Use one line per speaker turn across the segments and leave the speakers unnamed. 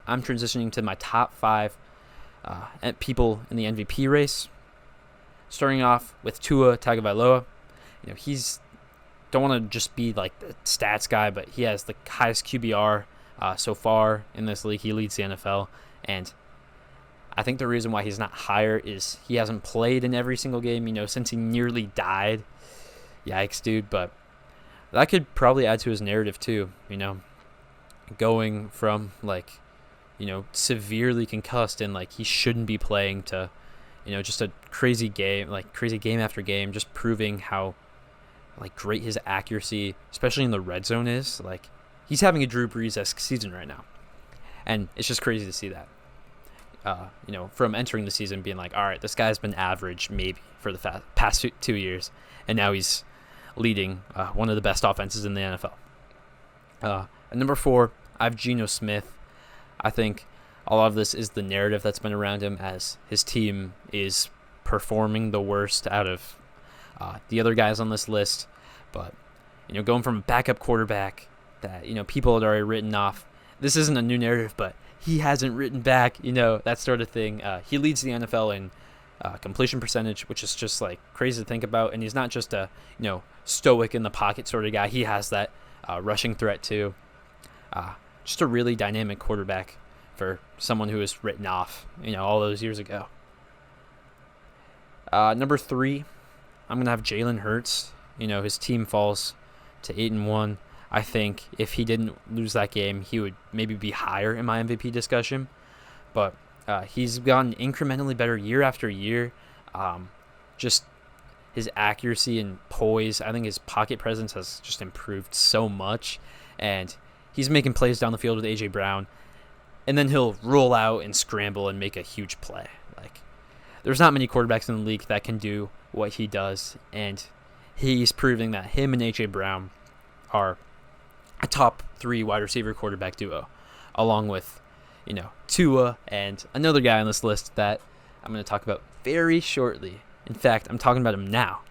I'm transitioning to my top 5 people in the MVP race. Starting off with Tua Tagovailoa. He's don't want to just be like the stats guy, but he has the highest QBR so far in this league. He leads the NFL, and I think the reason why he's not higher is he hasn't played in every single game, since he nearly died. Yikes, dude. But that could probably add to his narrative too, going from severely concussed and he shouldn't be playing to, just a crazy game after game, just proving how great his accuracy, especially in the red zone, is. He's having a Drew Brees-esque season right now, and it's just crazy to see that. From entering the season being all right, this guy's been average maybe for the past 2 years, and now he's leading one of the best offenses in the NFL. At number 4, I have Geno Smith. I think a lot of this is the narrative that's been around him, as his team is performing the worst out of the other guys on this list. But going from a backup quarterback that people had already written off, this isn't a new narrative, but he hasn't written back, that sort of thing. He leads the NFL in completion percentage, which is just crazy to think about. And he's not just a stoic in the pocket sort of guy. He has that rushing threat too. Just a really dynamic quarterback for someone who was written off, all those years ago. Number 3, I'm gonna have Jalen Hurts. His team falls to 8-1. I think if he didn't lose that game, he would maybe be higher in my MVP discussion. But he's gotten incrementally better year after year. Just his accuracy and poise. I think his pocket presence has just improved so much. And he's making plays down the field with A.J. Brown. And then he'll roll out and scramble and make a huge play. There's not many quarterbacks in the league that can do what he does. And he's proving that him and A.J. Brown are a top 3 wide receiver quarterback duo, along with, Tua and another guy on this list that I'm going to talk about very shortly. In fact, I'm talking about him now.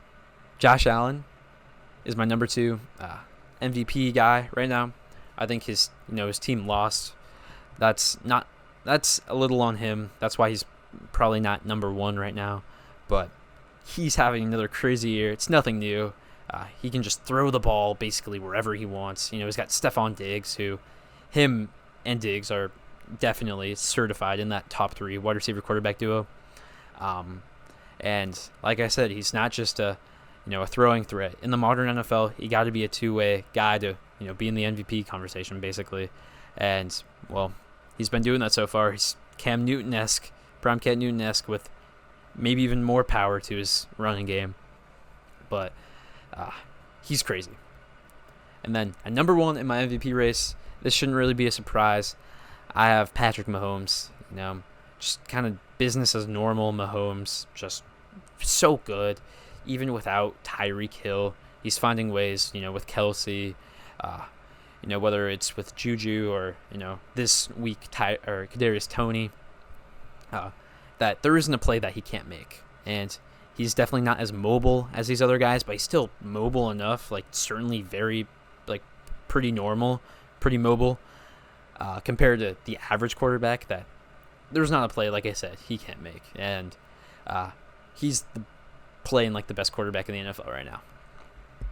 Josh Allen is my number 2 MVP guy right now. I think his team lost. That's a little on him. That's why he's probably not number 1 right now. But he's having another crazy year. It's nothing new. He can just throw the ball basically wherever he wants. He's got Stephon Diggs, who him and Diggs are definitely certified in that top 3 wide receiver quarterback duo. And like I said, he's not just a throwing threat. In the modern NFL, you got to be a two-way guy to be in the MVP conversation basically. And well, he's been doing that so far. He's Cam Newton-esque, prime Cam Newton-esque, with maybe even more power to his running game. But he's crazy. And then at number 1 in my MVP race, this shouldn't really be a surprise. I have Patrick Mahomes. Just kind of business as normal Mahomes. Just so good. Even without Tyreek Hill, he's finding ways, with Kelsey, whether it's with Juju or, this week, or Kadarius Toney, that there isn't a play that he can't make. And he's definitely not as mobile as these other guys, but he's still mobile enough, certainly very, pretty normal, pretty mobile, compared to the average quarterback, that there's not a play, like I said, he can't make. And he's playing the best quarterback in the NFL right now.